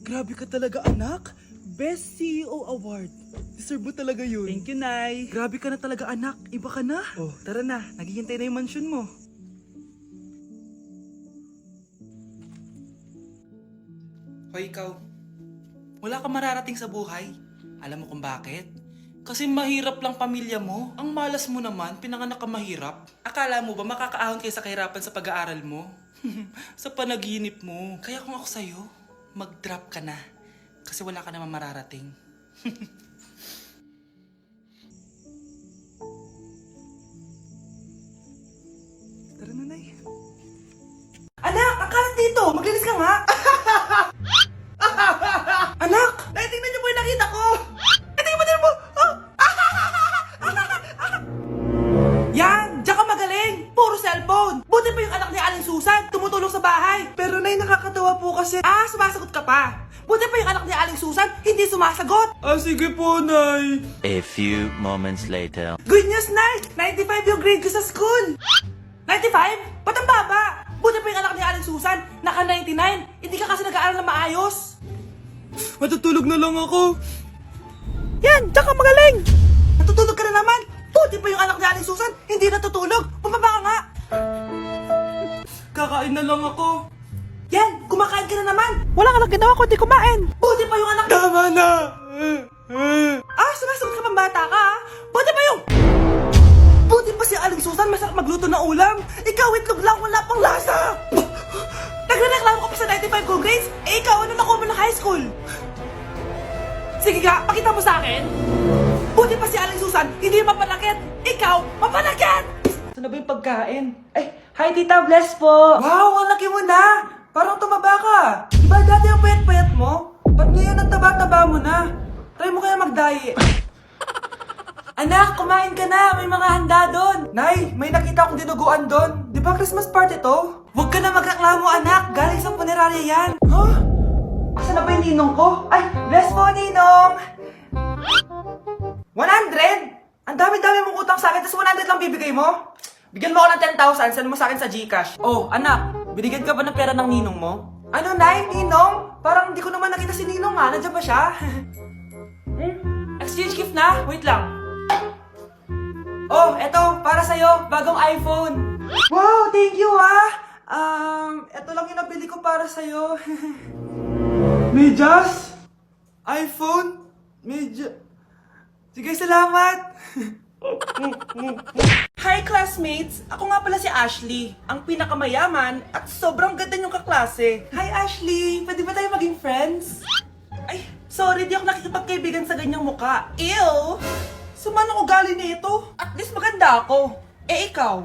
Grabe ka talaga, anak. Best CEO Award. Deserve mo talaga yun. Thank you, Nay. Grabe ka na talaga, anak. Iba ka na. Oh, tara na. Naghihintay na yung mansion mo. Hoy, ikaw. Wala ka mararating sa buhay. Alam mo kung bakit? Kasi mahirap lang pamilya mo. Ang malas mo naman, pinanganak ka mahirap. Akala mo ba makakaahon kayo sa kahirapan sa pag-aaral mo? Sa panaginip mo. Kaya kung ako sa'yo, mag-drop ka na. Kasi wala ka naman mararating. Tara na, Nay. Anak! Ang kalat dito! Maglinis ka nga! Anak! Nay, tingnan niyo po yung nakita ko! Tingnan mo! Oh! Yan! Diyan ka magaling! Puro cellphone! Buti pa yung anak ni Aling Susan! Tumutulong sa bahay! Pero Nay, nakakatawa po kasi... sumasagot ka pa! Buti pa yung anak ni Aling Susan, hindi sumasagot! Sige po, Nay! A few moments later. Good news, Nay! 95 yung grade ko sa school! 95? Ba't ang baba? Buti pa yung anak ni Aling Susan, naka 99! Hindi ka kasi nag-aaral na maayos! Matutulog na lang ako. Yan! Diyan ka magaling! Natutulog ka na naman! Buti pa yung anak ni Aling Susan, hindi natutulog! Bumaba ka nga! Kakain na lang ako. Yan! Kumakain ka na naman! Wala ka lang ginawa kundi kumain! Buti pa yung anak... Tama na! Sumasagot ka pang bata ka, ha? Buti pa yung... Buti pa si Aling Susan, masarap magluto ng ulam! Ikaw, itlog lang, wala pang lasa! Nagre-reklamo ka pa sa 95 good grades? Ikaw, ano nakuha mo ng high school? Sige nga, pakita mo sa akin! Buti pa si Aling Susan, hindi mapanakit! Ikaw, mapanakit! Ito na ba yung pagkain? Hi Tita, bless po! Wow, ang laki mo na! Parang tumaba ka! Diba dati ang payat-payat mo? Ba't ngayon ang taba-taba mo na? Try mo kaya mag-diet. Anak, kumain ka na! May mga handa doon! Nay, may nakita akong dinuguan doon. Di ba Christmas party to? Huwag ka na magreklamo, anak! Galing sa punerarya yan! Huh? Asa na ba yung ninong ko? Bless po, ninong! 100? Ang dami-dami mong utang sa akin, tapos 100 lang bibigay mo? Bigyan mo ako ng 10,000, send mo sa akin sa GCash. Oh, anak, binigyan ka ba ng pera ng ninong mo? Ano, Nay? Ninong? Parang hindi ko naman nakita si ninong nga. Nandiyan ba siya? Exchange gift na? Wait lang. Oh, eto, para sa'yo, bagong iPhone. Wow, thank you, eto lang yung nabili ko para sa'yo. Medyas? iPhone? Sige, salamat. Hi classmates! Ako nga pala si Ashley, ang pinakamayaman at sobrang ganda niyong kaklase. Hi Ashley! Pwede ba tayo maging friends? Sorry, di ako nakikipagkaibigan sa ganyang muka. Ew! Sumanong ugali nito? At least maganda ako. Ikaw?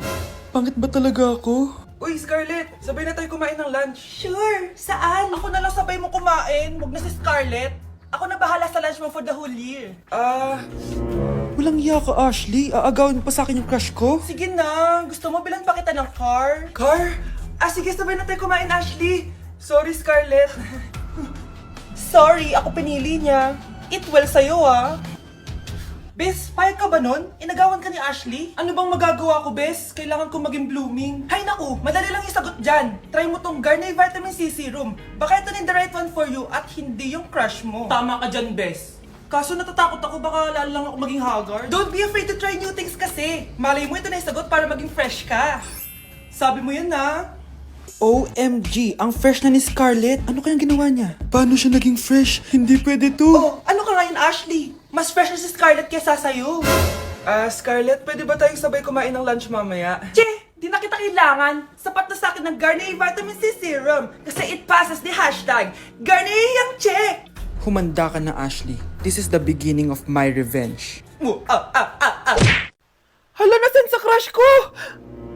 Pangit ba talaga ako? Uy, Scarlett! Sabay na tayo kumain ng lunch. Sure! Saan? Ako na lang sabay mo kumain. Huwag na si Scarlett. Ako na bahala sa lunch mo for the whole year. Walang iya ka, Ashley. Aagawin pa sa akin yung crush ko. Sige na. Gusto mo bilan pa kita ng car? Car? Sige, sabay na tayo kumain, Ashley. Sorry, Scarlett. Sorry, ako pinili niya. Eat well sa'yo, Bes, payag ka ba nun? Inagawan ka ni Ashley? Ano bang magagawa ko, Bes? Kailangan ko maging blooming. Hay naku, madali lang yung sagot dyan. Try mo tong Garnier Vitamin C Serum. Baka ito na the right one for you at hindi yung crush mo. Tama ka dyan, Bes. Kaso natatakot ako, baka lalo lang ako maging haggard. Don't be afraid to try new things kasi. Malay mo ito na yung sagot para maging fresh ka. Sabi mo yan na. OMG, ang fresh na ni Scarlett. Ano kayang ginawa niya? Paano siya naging fresh? Hindi pwede to. Oh, ano ka ngayon, Ashley? Mas fresh na si Scarlett kesa sa'yo. Scarlett, pwede ba tayong sabay kumain ng lunch mamaya? Che, di na kita kailangan. Sapat na sa akin ng Garnier Vitamin C Serum. Kasi it passes the hashtag Garnier Yang Che. Humanda ka na, Ashley. This is the beginning of my revenge. Hala, nasan sa crush ko?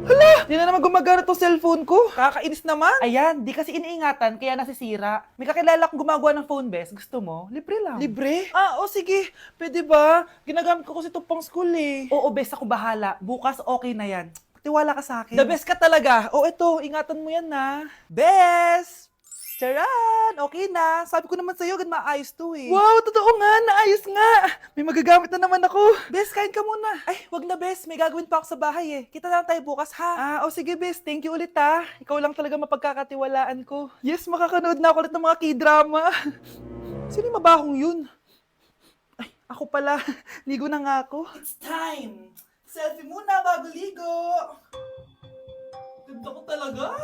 Hala! Di na naman gumagana tong cellphone ko. Kakainis naman. Ayan, di kasi iniingatan kaya nasisira. May kakilala akong gumagawa ng phone, Bes. Gusto mo? Libre lang. Libre? Sige. Pwede ba? Ginagamit ko kasi ito pang school eh. Oo, Bes. Ako bahala. Bukas okay na yan. Tiwala ka sa akin. The best ka talaga. Eto. Ingatan mo yan na. Bes! Charan! Okay na. Sabi ko naman sa'yo, gan maayos to eh. Wow, totoo nga, naayos nga. May magagamit na naman ako. Bes, kain ka muna. Ay, wag na Bes. May gagawin pa ako sa bahay eh. Kita na lang tayo bukas ha. O sige, Bes. Thank you ulit ha. Ikaw lang talaga mapagkakatiwalaan ko. Yes, makakanood na ako ulit ng mga K-drama. Sino yung mabahong yun? Ay, ako pala. Ligo na nga ako. It's time. Selfie muna bago ligo. Ganda ko talaga.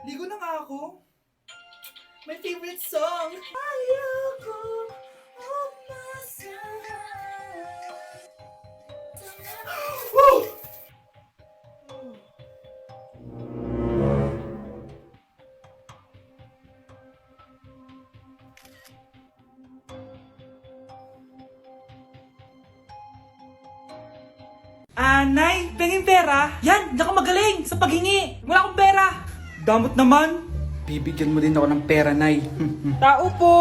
Ligo na nga ako. My favorite song. Ayoko umasahan. Woo! Nay, pengin pera? Yan, di ako magaling sa paghingi. Wala akong pera. Damot naman. Bibigyan mo din ako ng pera, Nay. Tao po!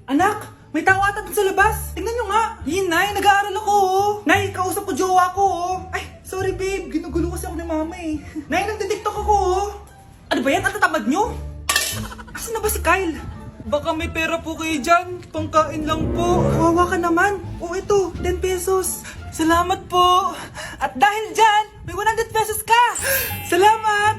Anak, may tao ata dun sa labas. Tingnan nyo nga. Yun, Nay, nag-aaral ako, oh. Nay, kausap ko jowa ko, oh. Ay, sorry, babe. Ginugulo kasi ako ni mama, eh. Nay, nagtitiktok ako, oh. Ano ba yan? Ang tatamad nyo? Asan na ba si Kyle? Baka may pera po kayo dyan. Pangkain lang po. Kawawa ka naman. O, ito, 10 pesos. Salamat po. At dahil dyan, may 100 pesos ka. Salamat.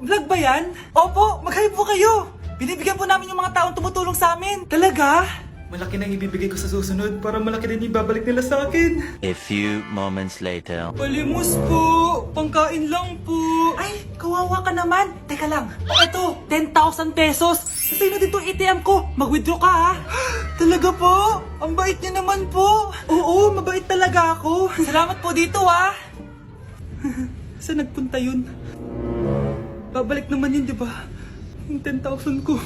Vlog ba yan? Opo, mag-hype po kayo. Binibigyan po namin yung mga taong tumutulong sa amin. Talaga? Malaki nang ibibigay ko sa susunod para malaki din ibabalik nila sa akin. A few moments later. Palimos po. Pangkain lang po. Ay, kawawa ka naman. Teka lang. O eto, 10,000 pesos. Sa'yo na dito ATM ko. Mag-withdraw ka ha. Talaga po? Ang bait niya naman po. Oo, mabait talaga ako. Salamat po dito ha. Saan nagpunta yun? Babalik naman yun, di ba? Yung 10,000 ko.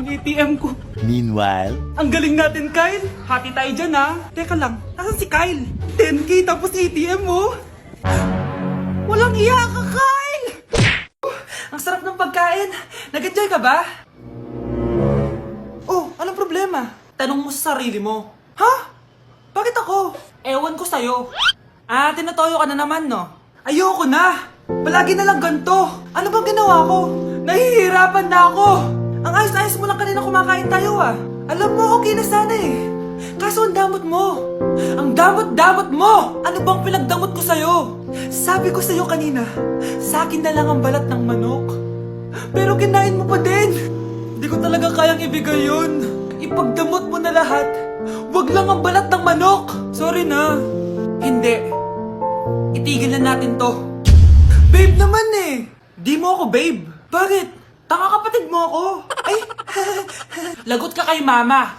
Yung ATM ko. Meanwhile. Ang galing natin, Kyle. Hati tayo dyan, ha? Teka lang, nasan si Kyle? 10K tapos ATM mo? Walang iya ka, Kyle! Ang sarap ng pagkain. Nag-enjoy ka ba? Oh, anong problema? Tanong mo sa sarili mo. Ha? Bakit ako? Ewan ko sa'yo. Tinatoyo ka na naman, no? Ayoko na! Palagi na lang ganito. Ano bang ginawa ko? Nahihirapan na ako. Ang ayos-ayos mo lang kanina kumakain tayo ah. Alam mo, okay na sana eh. Kaso ang damot mo. Ang damot-damot mo! Ano bang pinagdamot ko sa'yo? Sabi ko sa'yo kanina, sa akin na lang ang balat ng manok. Pero kinain mo pa din. Hindi ko talaga kayang ibigay yun. Ipagdamot mo na lahat. Wag lang ang balat ng manok. Sorry na. Hindi. Itigil na natin to. Babe naman eh! Di mo ako babe. Bakit? Tanga kapatid mo ako. Ay, lagot ka kay mama.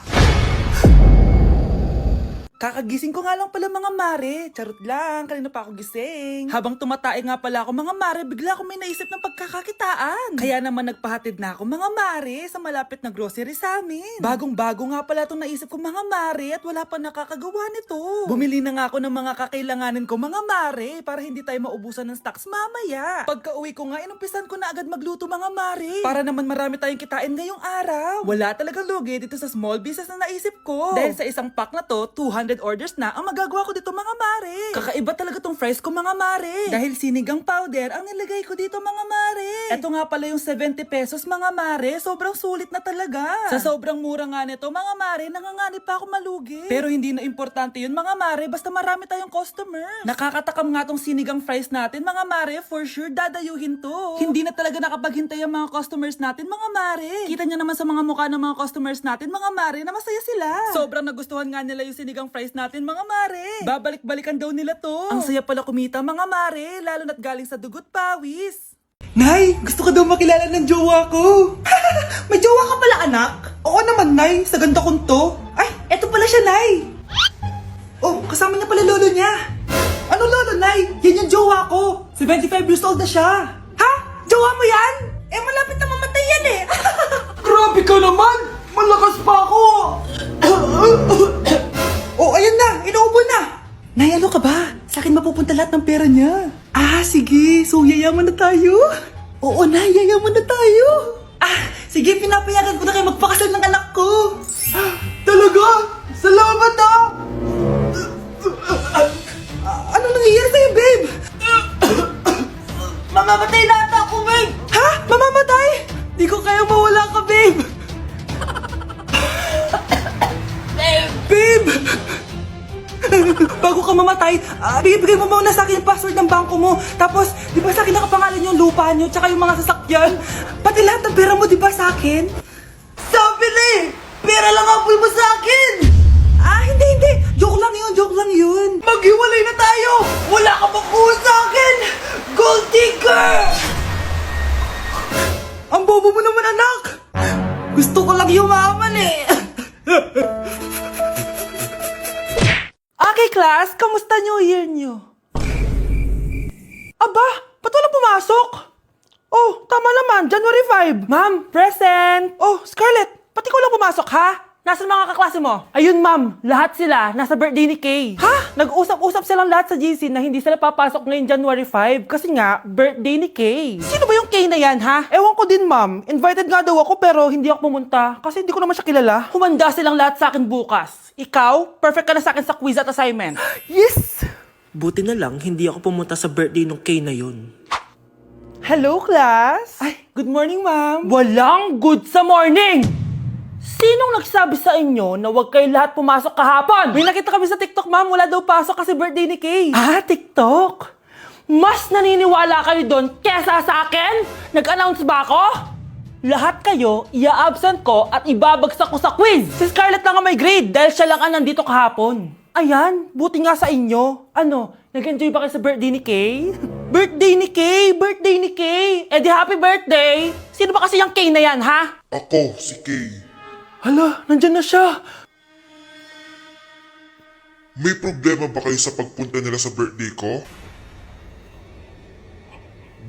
Kakagising ko nga lang pala mga mare. Charot lang, kanina pa ako gising. Habang tumatae nga pala ako mga mare, bigla akong may naisip ng pagkakakitaan. Kaya naman nagpahatid na ako mga mare sa malapit na grocery sa amin. Bagong-bago nga pala itong naisip ko mga mare at wala pa nakakagawa nito. Bumili na nga ako ng mga kakailanganin ko mga mare para hindi tayo maubusan ng stocks mamaya. Pagka uwi ko nga, inumpisan ko na agad magluto mga mare. Para naman marami tayong kitain ngayong araw. Wala talagang lugi dito sa small business na naisip ko. Dahil sa isang pack na to, 200 orders na ang magagawa ko dito mga mare. Kakaiba talaga tong fries ko mga mare. Dahil sinigang powder ang nilagay ko dito mga mare. Ito nga pala yung 70 pesos mga mare. Sobrang sulit na talaga. Sa sobrang mura nga nito mga mare, nanganganib pa ako malugi. Pero hindi na importante yun mga mare, basta marami tayong customers. Nakakatakam nga tong sinigang fries natin mga mare, for sure dadayuhin to. Hindi na talaga nakapaghintay ang mga customers natin mga mare. Kita nyo naman sa mga mukha ng mga customers natin mga mare na masaya sila. Sobrang nagustuhan nga nila yung sinigang fries natin mga mare. Babalik-balikan daw nila to. Ang saya pala kumita mga mare, lalo na't galing sa dugot pawis. Nay, gusto ko daw makilala ng jowa ko. May jowa ka pala anak? Oo naman Nay, sa ganda kong to. Ay, eto pala siya Nay. Oh, kasama niya pala lolo niya. Ano lolo Nay? Yan yung jowa ko. 75 years old na siya. Ha? Jowa mo yan? Eh malapit na mamatay yan eh. Grabe ka naman! Malakas pa ako! Oh, ayan na! Inuubo na! Nay, ano ka ba? Sa akin mapupunta lahat ng pera niya. Sige. So, yayaman na tayo? Oo, Nay. Yayaman na tayo. Sige. Pinapayagan ko na kayo magpakasal ng anak ko. Talaga? Salamat Ano nangyayari sa'yo, babe? Mamamatay na ata ako, babe. Ha? Mamamatay? Di ko kayang namatay, bigay mo muna sa akin yung password ng bangko mo. Tapos, di ba sa akin nakapangalan yung lupa nyo, tsaka yung mga sasakyan? Pati lahat ng pera mo, di ba sa akin? Sabi na eh! Pera lang ang mo sa akin! Hindi. Joke lang yun. Maghiwalay na tayo! Wala ka makuha sa akin! Gold digger! Ang bobo mo naman, anak! Gusto ko lang yumaman eh! Okay, class, kamusta New Year nyo? Aba, ba't walang pumasok? Oh, tama naman, January 5. Ma'am, present! Oh, Scarlett, ba't ikaw lang pumasok, ha? Nasaan mga kaklase mo? Ayun, ma'am. Lahat sila nasa birthday ni Kay. Ha? Nag-usap-usap silang lahat sa GC na hindi sila papasok ngayong January 5 kasi nga, birthday ni Kay. Sino ba yung Kay na yan, ha? Ewan ko din, ma'am. Invited nga daw ako pero hindi ako pumunta kasi hindi ko naman siya kilala. Humanda silang lahat sa akin bukas. Ikaw, perfect ka na sa akin sa quiz at assignment. Yes! Buti na lang, hindi ako pumunta sa birthday nung Kay na yun. Hello, class! Ay, good morning, ma'am. Walang good sa morning! Sinong nagsabi sa inyo na huwag kayo lahat pumasok kahapon? May nakita kami sa TikTok, ma'am. Wala daw pasok kasi birthday ni Kay. Ah, TikTok? Mas naniniwala kayo doon kesa sa akin? Nag-announce ba ako? Lahat kayo, ia-absent ko at ibabagsak ko sa quiz. Si Scarlett lang ang may grade dahil siya lang ang nandito kahapon. Ayan, buti nga sa inyo. Ano, nag-enjoy ba kayo sa birthday ni Kay? Birthday ni Kay! Birthday ni Kay! Eh di happy birthday! Sino ba kasi yung Kay na yan, ha? Ako, si Kay. Hala, nandyan na siya. May problema ba kayo sa pagpunta nila sa birthday ko?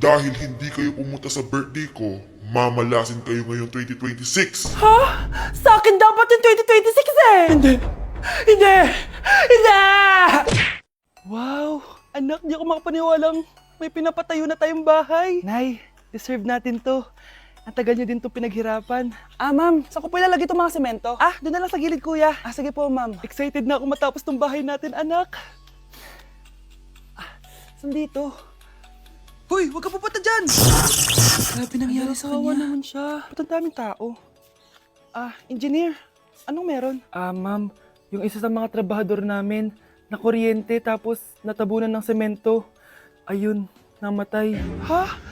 Dahil hindi kayo pumunta sa birthday ko, mamalasin kayo ngayong 2026. Ha? Sa akin dapat yung 2026 eh! Hindi! Wow! Anak, di ako makapaniwalang may pinapatayo na tayong bahay. Nay, deserve natin to. Ang tagal niyo din itong pinaghirapan. Ah, ma'am, saan ko po ilalagay itong mga semento? Ah, doon na lang sa gilid, kuya. Ah, sige po, ma'am. Excited na ako matapos itong bahay natin, anak. Ah, saan dito? Hoy, huwag ka pupunta dyan! Grabe nangyari sa kanya. Naman siya. Ba't ang daming tao? Ah, engineer, anong meron? Ah, ma'am, yung isa sa mga trabahador namin, na kuryente tapos natabunan ng semento. Ayun, namatay. Ha?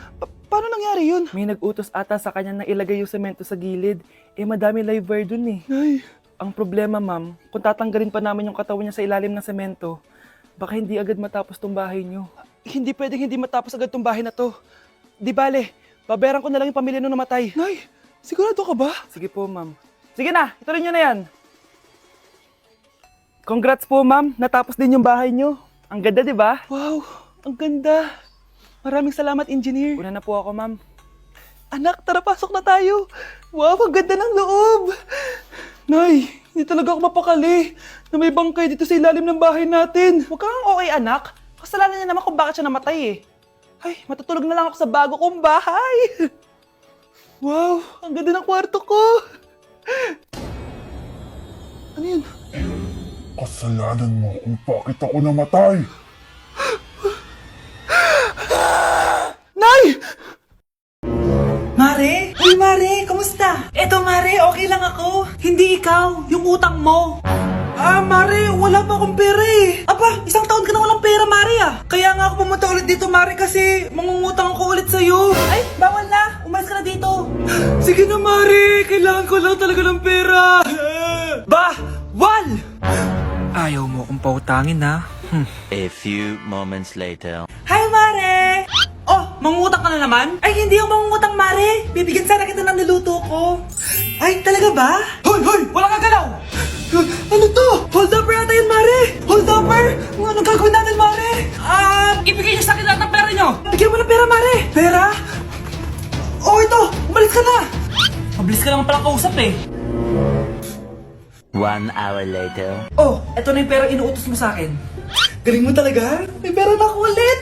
Paano nangyari yun? May nag-utos ata sa kanya na ilagay yung semento sa gilid. Eh, madami live wire dun eh. Ay. Ang problema, ma'am, kung tatanggalin pa namin yung katawan niya sa ilalim ng semento, baka hindi agad matapos tong bahay niyo. Hindi pwedeng hindi matapos agad tong bahay na to. Di bale, babayaran ko na lang yung pamilya nung namatay. Nay, sigurado ka ba? Sige po, ma'am. Sige na, ituloy niyo na yan. Congrats po, ma'am. Natapos din yung bahay niyo. Ang ganda, di ba? Wow, ang ganda. Maraming salamat, engineer. Una na po ako, ma'am. Anak, tara, pasok na tayo. Wow, ang ganda ng loob. Nay, hindi talaga ako mapakali na may bangkay dito sa ilalim ng bahay natin. Huwag kang okay, anak. Kasalanan niya naman kung bakit siya namatay eh. Ay, matutulog na lang ako sa bago kong bahay. Wow, ang ganda ng kwarto ko. Ano yun? Kasalanan mo kung bakit ako namatay. Nay! Mare? Uy, Mare, kamusta? Eto, Mare, okay lang ako. Hindi ikaw, yung utang mo. Ah, Mare, wala pa akong pera eh. Aba, isang taon ka na walang pera, Mare ah. Kaya nga ako pumunta ulit dito, Mare, kasi mangungutang ako ulit sa'yo. Ay, bawal na. Umalis ka na dito. Sige na, Mare. Kailangan ko lang talaga ng pera. Wal! Ayaw mo akong pautangin, ha? A few moments later. Hi, Mare! Oh, mangungutang ka na naman? Ay, hindi ako mangungutang, Mare. Bibigyan sana kita ng niluto ko. Ay, talaga ba? Hoy! Wala kang galaw! Ano to? Hold upper yata yun, Mare! Hold upper? Anong gagawin natin, Mare? Ibigay niyo sa akin lahat ng pera niyo! Bigyan mo ng pera, Mare! Pera? Oh, ito! Umalis ka na! Mabilis ka naman palang kausap eh. 1 hour later. Oh, eto na yung pera inuutos mo sa akin. Galing mo talaga? May pera na ako ulit!